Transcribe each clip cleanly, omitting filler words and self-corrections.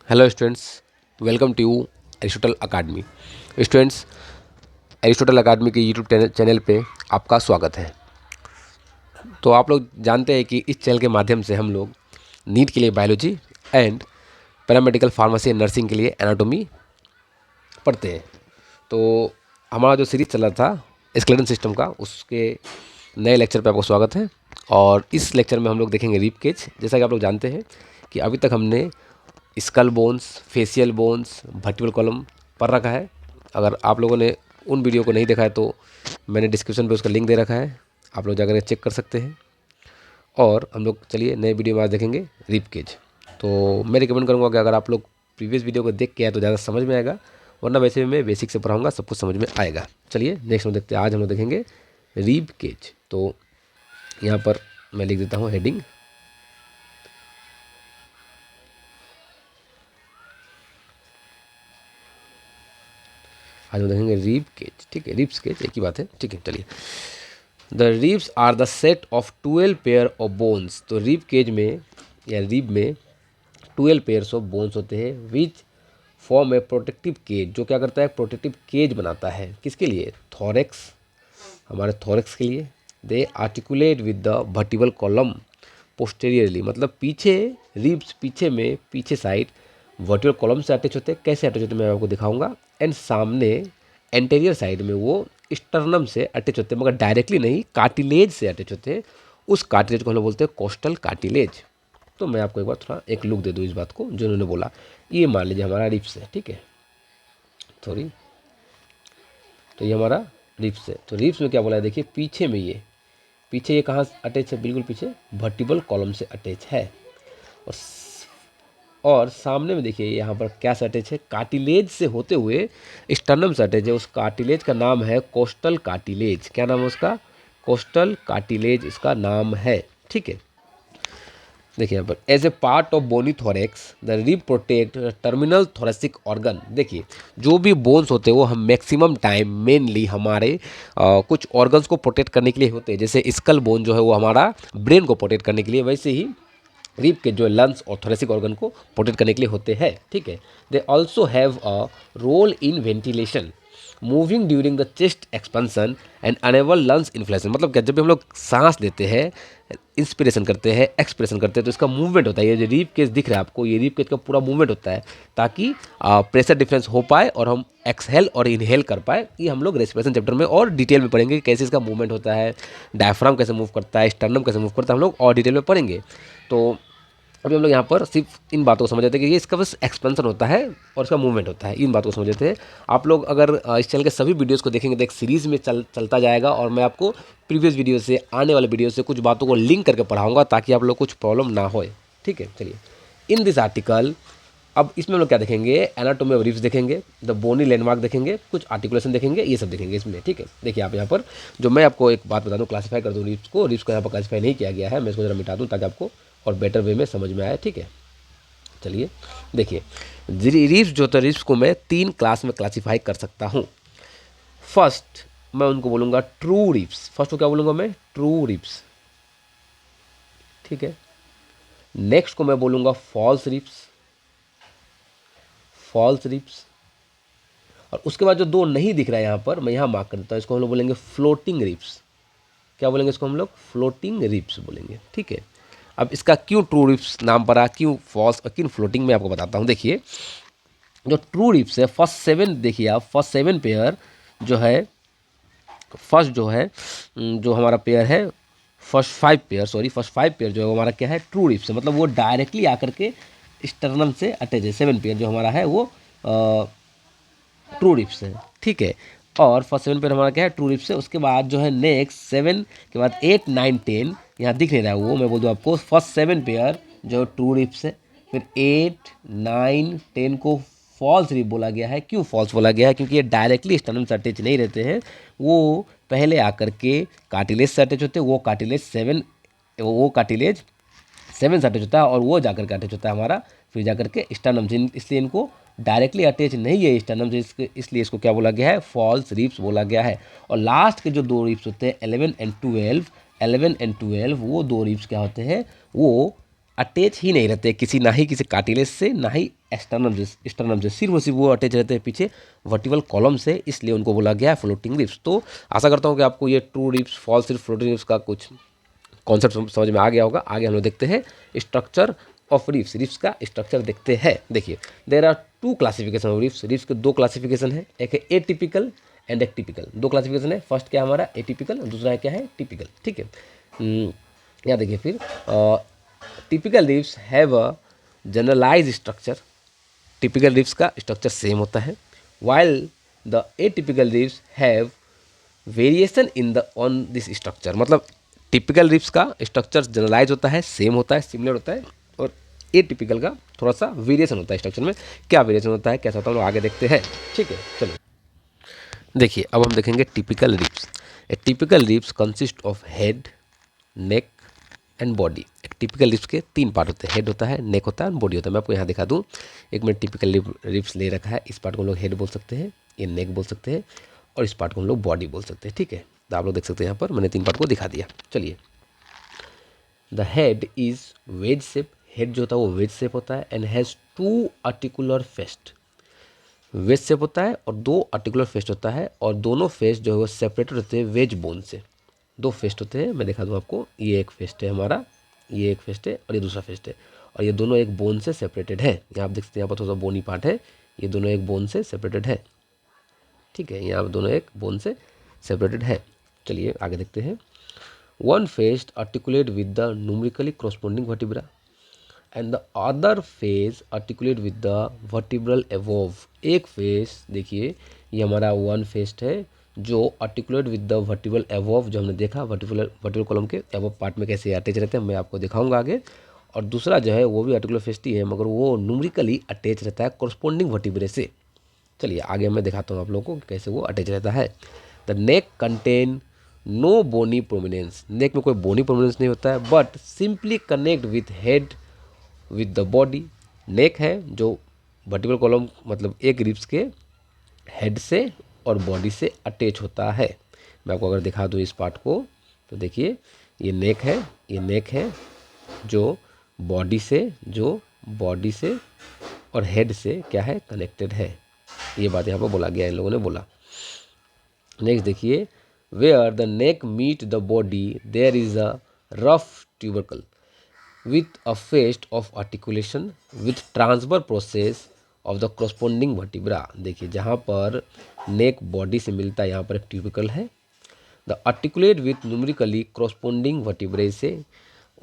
Hello students, welcome to Aristotle academy. Students, Aristotle academy के YouTube channel पे आपका स्वागत है। तो आप लोग जानते हैं कि इस चैनल के माध्यम से हम लोग नीट के लिए biology and paramedical pharmacy and nursing के लिए एनाटॉमी पढ़ते हैं। तो हमारा जो सीरीज चल रहा था स्केलेटन सिस्टम का, उसके नए लेक्चर पे आपका स्वागत है। और इस लेक्चर में हम लोग देखेंगे रिब केज। जैसा कि आप लोग जानते हैं कि अभी तक हमने skull bones, facial bones, vertebral column पढ़ रखा है। अगर आप लोगों ने उन वीडियो को नहीं देखा है तो मैंने डिस्क्रिप्शन पे उसका लिंक दे रखा है, आप लोग जाकर चेक कर सकते हैं। और हम लोग चलिए नए वीडियो में आज देखेंगे रिब केज। तो मैं रिकमेंड करूँगा कि अगर आप लोग प्रीवियस वीडियो को देख के आए तो ज़्यादा समझ में आएगा, वरना वैसे भी मैं बेसिक से पढ़ाऊँगा, सब कुछ समझ में आएगा। चलिए नेक्स्ट में देखते हैं। आज हम लोग देखेंगे रिब केज। तो यहाँ पर मैं लिख देता हूँ हेडिंग। आज हम देखेंगे रिब केज, ठीक है। रिब्स केज एक ही बात है, ठीक है। चलिए, the ribs are the set of 12 pair of bones. तो रिब केज में या रिब में 12 पेयर्स ऑफ बोन्स होते हैं which form a protective cage. जो क्या करता है, प्रोटेक्टिव केज बनाता है। किसके लिए? थोरेक्स, हमारे थोरेक्स के लिए। They articulate with the vertebral column posteriorly, मतलब पीछे रिब्स पीछे में, पीछे साइड वर्टिबल कॉलम से अटैच होते हैं। कैसे अटैच होते हैं मैं आपको दिखाऊंगा। एंड सामने एंटेरियर साइड में वो स्टर्नम से अटैच होते हैं, मगर डायरेक्टली नहीं, कार्टिलेज से अटैच होते हैं। उस कार्टिलेज को हम लोग बोलते हैं कोस्टल कार्टिलेज। तो मैं आपको एक बार थोड़ा एक लुक दे दूँ इस बात को जो उन्होंने बोला। ये मान लीजिए हमारा रिब्स है, ठीक है। सॉरी, तो ये हमारा रिब्स है। तो रिब्स में क्या बोला है, देखिए पीछे में ये, पीछे ये कहाँ अटैच है, बिल्कुल पीछे वर्टिबल कॉलम से अटैच है। और और सामने में देखिए यहाँ पर क्या से अटैच है, कार्टिलेज से होते हुए स्टर्नम से अटैच है। उस कार्टिलेज का नाम है कोस्टल कार्टिलेज। क्या नाम है उसका? कोस्टल कार्टिलेज इसका नाम है, ठीक है। देखिए यहाँ पर as a part of bony thorax the rib protect terminal thoracic organ. देखिए जो भी बोन्स होते हैं वो हम मैक्सिमम टाइम मेनली हमारे कुछ ऑर्गन्स को प्रोटेक्ट करने के लिए होते हैं। जैसे स्कल बोन जो है वो हमारा ब्रेन को प्रोटेक्ट करने के लिए, वैसे ही रिब के जो लंग्स और थोरेसिक ऑर्गन को प्रोटेक्ट करने के लिए होते हैं, ठीक है। They also have a role in ventilation, moving during the chest expansion and enable lungs inflation. मतलब क्या, जब भी हम लोग सांस लेते हैं, इंस्पिरेशन करते हैं, एक्सप्रेशन करते हैं, तो इसका मूवमेंट होता है। ये जो रिब केज दिख रहा है आपको, ये रिब केज का पूरा मूवमेंट होता है ताकि प्रेशर डिफरेंस हो पाए और हम एक्सहेल और इनहेल कर पाए। ये हम लोग रेस्पिरेशन चैप्टर में और डिटेल में पढ़ेंगे कि कैसे इसका मूवमेंट होता है, डायफ्राम कैसे मूव करता है, स्टर्नम कैसे मूव करता है, हम लोग और डिटेल में पढ़ेंगे। तो अभी हम लोग यहाँ पर सिर्फ इन बातों को समझ लेते हैं कि ये इसका बस एक्सपेंशन होता है और इसका मूवमेंट होता है। इन बातों को समझ लेते हैं। आप लोग अगर इस चैनल के सभी वीडियोस को देखेंगे तो एक सीरीज़ में चलता जाएगा और मैं आपको प्रीवियस वीडियो से, आने वाले वीडियो से कुछ बातों को लिंक करके पढ़ाऊंगा ताकि आप लोग कुछ प्रॉब्लम ना होए, ठीक है। चलिए, इन दिस आर्टिकल, अब इसमें हम लोग क्या देखेंगे, एनाटोमी ऑफ रिब्स देखेंगे, द बोनी लैंडमार्क देखेंगे, कुछ आर्टिकुलेशन देखेंगे, ये सब देखेंगे इसमें, ठीक है। देखिए आप यहाँ पर, जो मैं आपको एक बात बता दूँ, क्लासीफाई कर दूँ रिब्स को यहाँ पर क्लासीफाई नहीं किया गया है। मैं इसको जरा मिटा दूँ ताकि आपको और बेटर वे में समझ में आए, ठीक है। चलिए देखिए, रिब्स जो होता है, रिब्स को मैं 3 क्लास में क्लासीफाई कर सकता हूँ। फर्स्ट मैं उनको बोलूँगा ट्रू रिब्स। फर्स्ट को क्या बोलूँगा मैं? ट्रू रिब्स, ठीक है। नेक्स्ट को मैं बोलूँगा फॉल्स रिब्स, फॉल्स रिब्स। और उसके बाद जो 2 नहीं दिख रहा है यहाँ पर, मैं यहाँ मार्क कर देता हूँ, इसको हम लोग बोलेंगे फ्लोटिंग रिब्स। क्या बोलेंगे इसको हम लोग? फ्लोटिंग रिब्स बोलेंगे, ठीक है। अब इसका क्यों ट्रू रिब्स नाम पड़ा, क्यों फॉल्स और क्यों फ्लोटिंग, मैं आपको बताता हूँ। देखिए जो ट्रू रिब्स है, फर्स्ट 7, देखिए आप, फर्स्ट 7 पेयर जो है, फर्स्ट जो है, जो हमारा पेयर है, first 5 pair, sorry first 5 pair जो है वो हमारा क्या है? ट्रू रिब्स है। मतलब वो डायरेक्टली आकर के स्टर्नम से अटैच है। 7 पेयर जो हमारा है वो ट्रू रिब्स है, ठीक है। और फर्स्ट 7 पेयर हमारा क्या है? ट्रू रिब्स है। उसके बाद जो है नेक्स्ट 7 के बाद 8, 9, 10 यहाँ दिख नहीं रहा है वो, मैं बोल दूँ आपको, फर्स्ट 7 पेयर जो ट्रू रिब्स है। फिर 8, 9, 10 को फॉल्स रिब बोला गया है। क्यों फॉल्स बोला गया है? क्योंकि ये डायरेक्टली स्टर्नम से अटैच नहीं रहते हैं, वो पहले आकर के कार्टिलेज से अटैच होते हैं। वो कार्टिलेज 7 से अटैच होता है और वो जाकर के अटैच होता है हमारा फिर जाकर के स्टर्नम से। इसलिए इनको डायरेक्टली अटैच नहीं है स्टर्नम से, इसलिए इसको क्या बोला गया है? फॉल्स रिब्स बोला गया है। और लास्ट के जो 2 रिब्स होते हैं 11 एंड 12, 11 एंड 12, वो 2 रिब्स क्या होते हैं? वो अटैच ही नहीं रहते किसी, ना ही किसी कार्टिलेज से, ना ही स्टर्नम से सिर्फ वो अटैच रहते हैं पीछे वर्टिबल कॉलम से, इसलिए उनको बोला गया है फ्लोटिंग रिब्स। तो आशा करता हूँ कि आपको ये true ribs, false ribs, floating ribs का कुछ कॉन्सेप्ट समझ में आ गया होगा। आगे हम लोग देखते हैं स्ट्रक्चर ऑफ रिब्स, रिब्स का स्ट्रक्चर देखते हैं। देखिए there are two classification of ribs, ribs के दो क्लासिफिकेशन है, एक है एटिपिकल एंड एक टिपिकल। दो क्लासिफिकेशन है, फर्स्ट क्या है हमारा एटिपिकल, दूसरा है क्या है टिपिकल। ठीक है, यहाँ देखिए फिर typical ribs have a generalize structure, typical ribs का स्ट्रक्चर सेम होता है, while the atypical ribs have variation in the on this structure. मतलब टिपिकल रिब्स का स्ट्रक्चर जनरलाइज होता है, सेम होता है, सिमिलर होता है, और एटिपिकल का थोड़ा सा वेरिएशन होता है स्ट्रक्चर में। क्या वेरिएशन होता है, कैसा होता है, हम लोग आगे देखते हैं। ठीक है, चलो देखिए अब हम देखेंगे typical ribs. A typical ribs consist of head, neck and body. एक टिपिकल रिब्स के तीन पार्ट होते हैं, हेड होता है, नेक होता है, बॉडी होता है। मैं आपको यहाँ दिखा दूँ, एक मैंने टिपिकल रिब्स ले रखा है, इस पार्ट को हम लोग हेड बोल सकते हैं, ये नेक बोल सकते हैं, और इस पार्ट को हम लोग बॉडी बोल सकते हैं। ठीक है, तो आप लोग देख सकते हैं यहाँ पर मैंने तीन पार्ट को दिखा दिया। चलिए, the head is wedge shape, head जो होता है वो वेज शेप होता है, and has two articular facets, wedge shape होता है और दो आर्टिकुलर फेस्ट होता है, और दोनों फेस्ट जो है वो सेपरेटेड होते हैं वेज बोन से। दो फेस्ट होते हैं, मैं दिखा दूँ आपको, ये एक फेस्ट है हमारा, ये एक फेस्ट है और ये दूसरा फेस्ट है, और ये दोनों एक बोन से सेपरेटेड है। यहाँ आप देख सकते हैं, यहाँ पर थोड़ा सा बोनी पार्ट है, ये दोनों एक बोन से सेपरेटेड है। ठीक है, यहाँ दोनों एक बोन से सेपरेटेड है। चलिए आगे देखते हैं। One facet articulate with the numerically corresponding vertebra and the other facet articulate with the vertebral above. एक फेस देखिए, ये हमारा वन फेस्ट है जो articulate with the vertebral above, जो हमने देखा वर्टिब्रल कॉलम के एवोव पार्ट में कैसे अटैच रहते हैं, मैं आपको दिखाऊंगा आगे। और दूसरा जो है वो भी आर्टिकुलर फेस्ट ही है, मगर वो न्यूमेरिकली अटैच रहता है कॉरस्पॉन्डिंग वर्टिब्रे से। चलिए आगे मैं दिखाता हूँ आप लोगों को कैसे वो अटैच रहता है। The neck contain no bony prominence, neck में कोई बोनी प्रोमिनेंस नहीं होता है, but simply connect with head with the body. Neck है जो वर्टिकल कॉलम मतलब एक रिब्स के हेड से और बॉडी से अटैच होता है। मैं आपको अगर दिखा दूँ इस पार्ट को, तो देखिए ये नेक है, ये नेक है जो बॉडी से और हेड से क्या है कनेक्टेड है। ये बात यहाँ पर बोला गया है, इन लोगों ने बोला। नेक्स्ट देखिए, where the neck meet the body there is a rough tubercle with a phase of articulation with transfer process of the corresponding vertebra। देखिए जहाँ पर नेक बॉडी से मिलता है, यहाँ पर एक ट्यूबिकल है, the articulate with numerically corresponding vertebrae से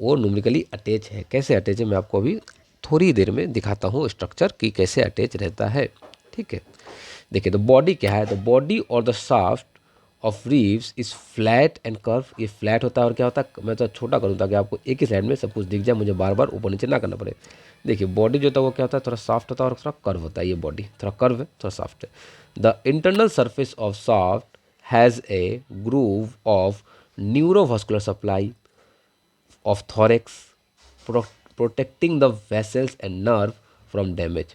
वो न्यूमेरिकली अटैच है। कैसे अटैच है मैं आपको अभी थोड़ी देर में दिखाता हूँ स्ट्रक्चर की कैसे अटैच रहता है। ठीक है, देखिए द बॉडी क्या है, द बॉडी और the shaft of Reeves is flat and curve. ये फ्लैट होता है और क्या होता है, मैं तो छोटा करूँ ताकि आपको एक ही साइड में सब कुछ दिख जाए, मुझे बार बार ऊपर नीचे ना करना पड़े। देखिए बॉडी जो होता है वो क्या होता है, थोड़ा सॉफ्ट होता है और थोड़ा कर्व होता है। ये बॉडी थोड़ा कर्व है, थोड़ा सॉफ्ट है। The internal surface of soft has a groove of neurovascular supply of thorax protecting the vessels and nerve from damage.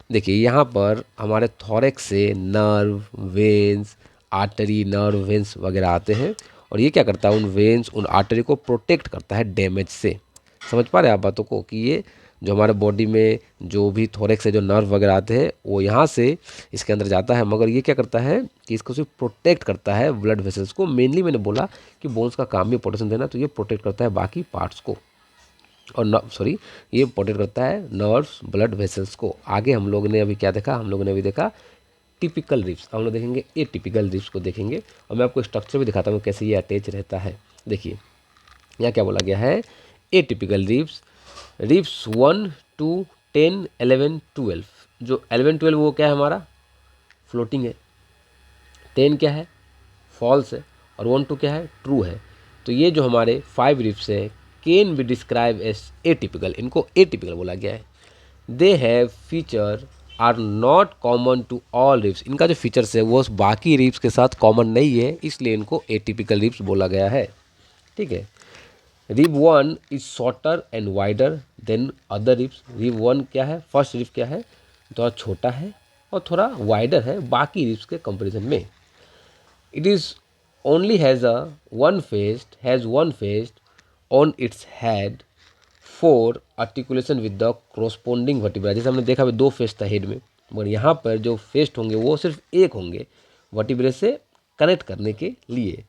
देखिए यहाँ पर हमारे थॉरेक्स से nerve, veins, artery, nerve, veins वगैरह आते हैं, और ये क्या करता है उन वेन्स, उन आर्टरी को प्रोटेक्ट करता है डैमेज से। समझ पा रहे हैं आप बातों को, कि ये जो हमारे बॉडी में जो भी थॉरेक्स से जो नर्व वगैरह आते हैं वो यहाँ से इसके अंदर जाता है, मगर ये क्या करता है कि इसको सिर्फ प्रोटेक्ट करता है ब्लड वेसल्स को। मेनली मैंने बोला कि बोन्स का काम भी प्रोटेक्शन देना, तो ये प्रोटेक्ट करता है बाकी पार्ट्स को, और ये प्रोटेक्ट करता है नर्व्स, ब्लड वेसल्स को। आगे हम लोग ने अभी क्या देखा, हम लोगों ने अभी देखा टिपिकल रिब्स, हम लोग देखेंगे ए टिपिकल रिब्स को देखेंगे, और मैं आपको स्ट्रक्चर भी दिखाता हूँ कैसे ये अटैच रहता है। देखिए यहाँ क्या बोला गया है, ए टिपिकल रिब्स, रिब्स 1 to 10 11 12। जो 11 12 वो क्या है हमारा फ्लोटिंग है, 10 क्या है फॉल्स है, और 1 2 क्या है ट्रू है। तो ये जो हमारे 5 रिब्स है can be describe as atypical, इनको एटिपिकल बोला गया है। They have feature are not common to all ribs, इनका जो फीचर्स है वो बाकी रिब्स के साथ कॉमन नहीं है, इसलिए इनको एटिपिकल रिब्स बोला गया है। ठीक है, rib 1 is shorter and wider than other ribs. Rib 1 क्या है, फर्स्ट रिब क्या है, थोड़ा छोटा है और थोड़ा वाइडर है बाकी रिब्स के कंपेरिजन में। It is only has one face on its head for articulation with the corresponding vertebra. जैसे हमने देखा दो फेस था हेड में, मगर यहाँ पर जो फेस्ट होंगे वो सिर्फ एक होंगे वर्टिब्रे से कनेक्ट करने के लिए।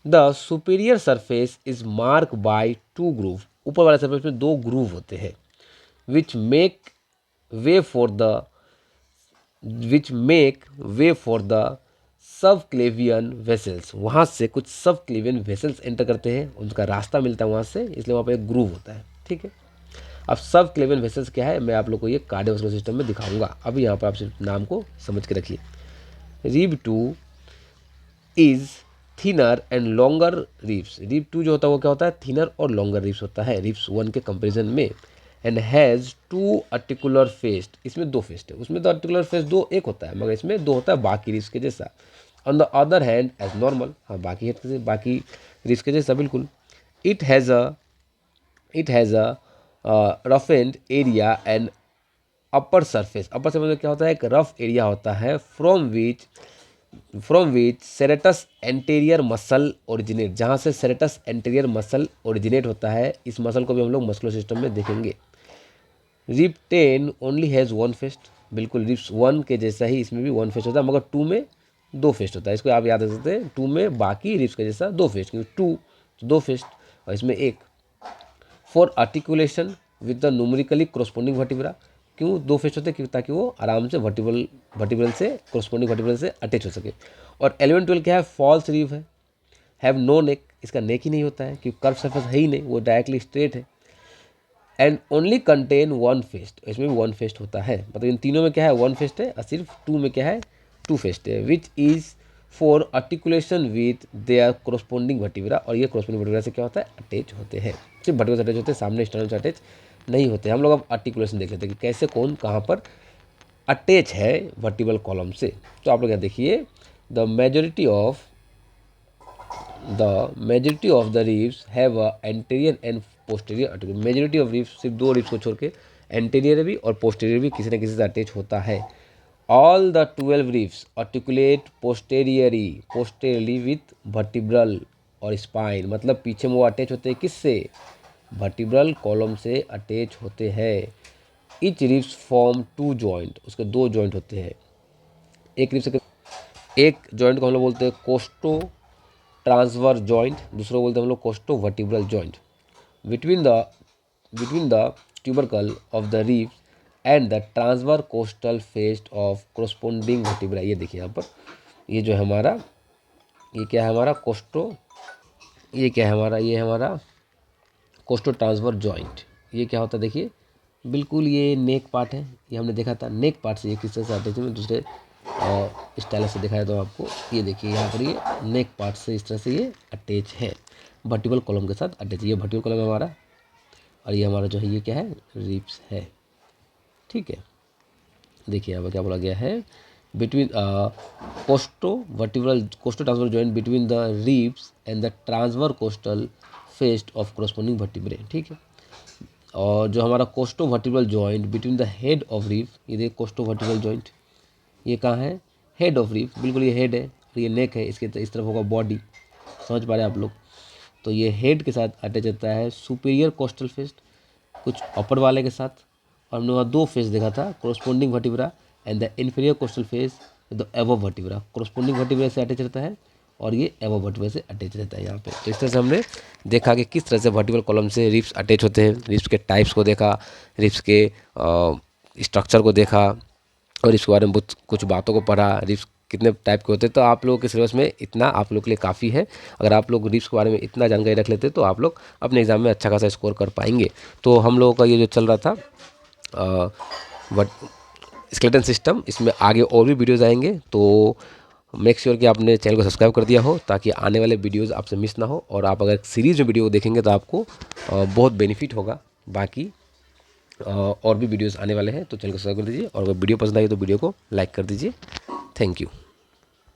The superior surface is mark by two groove. ऊपर वाले सरफेस में दो ग्रूव होते हैं which make way for the subclavian vessels. वहाँ से कुछ सबक्लेवियन वेसल्स एंटर करते हैं, उनका रास्ता मिलता है वहाँ से, इसलिए वहाँ पे एक ग्रूव होता है। ठीक है, अब सबक्लेवियन वेसल्स क्या है मैं आप लोग को ये कार्डियोवास्कुलर सिस्टम में दिखाऊंगा। अभी यहाँ पर आप सिर्फ नाम को समझ के रखिए। Rib 2 is thinner and longer ribs. Rib 2 जो होता है वो क्या होता है, थिनर और लॉन्गर रिब्स होता है रिब्स 1 के कंपेरिजन में। And has two articular facets. इसमें दो फेस्ट है, उसमें तो आर्टिकुलर फेस्ट दो एक होता है, मगर इसमें दो होता है बाकी रिब्स के जैसा। On the other hand as normal, हाँ बाकी है बाकी रिब्स के जैसा बिल्कुल। It has a roughened area and upper surface. Upper surface में क्या होता है, एक रफ एरिया होता है from which serratus anterior muscle originate. जहाँ से सेरेटस एंटीरियर मसल ओरिजिनेट होता है, इस मसल को भी हम लोग मस्कुलर सिस्टम में देखेंगे। Rib 10 only has one fest. बिल्कुल रिब्स 1 के जैसा ही इसमें भी वन फेस्ट होता है, मगर 2 में दो फेस्ट होता है। इसको आप याद रख सकते हैं, 2 में बाकी रिब्स के जैसा दो फेस्ट, क्योंकि 2 तो दो फेस्ट और इसमें एक। For articulation with the numerically corresponding vertebra. क्यों दो फेस्ट होते हैं, ताकि वो आराम से वर्टिब्रल से कोरोस्पोंडिंग वर्टिब्रल से अटैच हो सके। और 11 12 क्या है, फॉल्स रिब है, हैव नो नेक। इसका नेक ही नहीं होता है क्योंकि कर्व सरफेस है ही नहीं, वो डायरेक्टली स्ट्रेट है। And only contain one fest, इसमें भी वन फेस्ट होता है। मतलब इन तीनों में क्या है, वन फेस्ट है, और सिर्फ 2 में क्या है, 2 फेस्ट है। Which is for articulation with their corresponding vertebra. और ये कोरोस्पोंडिंग वर्टिब्रा से क्या होता है, अटैच होते हैं। सिर्फ वर्टिब्रा से अटैच होते हैं, सामने स्टर्नम से अटैच नहीं होते। हम लोग अब आर्टिकुलेशन देख लेते हैं कि कैसे कौन कहाँ पर अटैच है वर्टिब्रल कॉलम से। तो आप लोग यहाँ देखिए, the majority of the ribs have a anterior and posterior articulation. Majority of ribs, सिर्फ 2 रिब्स को छोड़ के एंटीरियर भी और पोस्टीरियर भी किसी न किसी से अटैच होता है। All the 12 ribs articulate posteriorly with vertebral और स्पाइन। मतलब पीछे में वो अटैच होते हैं किससे, वर्टिब्रल कॉलम से अटैच होते हैं। इच रिब्स फॉर्म 2 जॉइंट, उसके 2 जॉइंट होते हैं। एक रिब्स एक जॉइंट को हम लोग बोलते हैं कोस्टो ट्रांसवर्स जॉइंट, दूसरा बोलते हैं हम लोग costo vertebral joint. Between the tubercle of the ribs and the transverse costal facet of corresponding vertebra. ये देखिए यहाँ पर, ये जो है हमारा, ये क्या है हमारा कोस्टो, ये क्या है हमारा, ये हमारा कोस्टो ट्रांसवर जॉइंट। ये क्या होता है देखिए, बिल्कुल ये नेक पार्ट है, ये हमने देखा था नेक पार्ट से ये किस तरह से अटैच है। दूसरे स्टाइल से दिखाया तो आपको, ये देखिए यहाँ पर ये नेक पार्ट से इस तरह से ये अटैच है, वर्टिब्रल कॉलम के साथ अटैच। ये वर्टिब्रल कॉलम है हमारा, और ये हमारा जो है ये क्या है, रिब्स है। ठीक है, देखिए यहाँ पर क्या बोला गया है, between costo transverse joint between the ribs and the transverse costal facet of corresponding vertebrae. ठीक है, और जो हमारा costo vertebral joint between the head of rib, ये देखिए कोस्टो वर्टिब्रल जॉइंट, ये कहाँ है, हेड ऑफ रिब। बिल्कुल ये हेड है और ये नेक है, इसके इस तरफ होगा बॉडी। समझ पा रहे हैं आप लोग। तो ये हेड के साथ अटैच होता है सुपीरियर कोस्टल फेस्ट, कुछ अपर वाले के साथ। और हमने वहाँ 2 फेस देखा था, corresponding vertebra and the inferior coastal face the above vertebra. Corresponding vertebra से अटैच रहता है और ये एबव वर्टिब्रा से अटैच रहता है यहाँ पे। तो इस तरह से हमने देखा कि किस तरह से वर्टिब्रल कॉलम से रिब्स अटैच होते हैं। रिब्स के टाइप्स को देखा, रिब्स के स्ट्रक्चर को देखा, और इसके बारे में कुछ बातों को पढ़ा, रिब्स कितने टाइप के होते हैं। तो आप लोगों के सिलेबस में इतना आप लोग के लिए काफ़ी है। अगर आप लोग रिब्स के बारे में इतना जानकारी रख लेते तो आप लोग अपने एग्जाम में अच्छा खासा स्कोर कर पाएंगे। तो हम लोगों का ये जो चल रहा था स्केलेटन सिस्टम, इसमें आगे और भी वीडियोज़ आएंगे। तो मेक श्योर कि आपने चैनल को सब्सक्राइब कर दिया हो, ताकि आने वाले वीडियोज़ आपसे मिस ना हो। और आप अगर सीरीज़ में वीडियो देखेंगे तो आपको बहुत बेनिफिट होगा। बाकी और भी वीडियोज़ आने वाले हैं, तो चैनल को सब्सक्राइब कर दीजिए। और अगर वीडियो पसंद आई तो वीडियो को लाइक कर दीजिए। Thank you.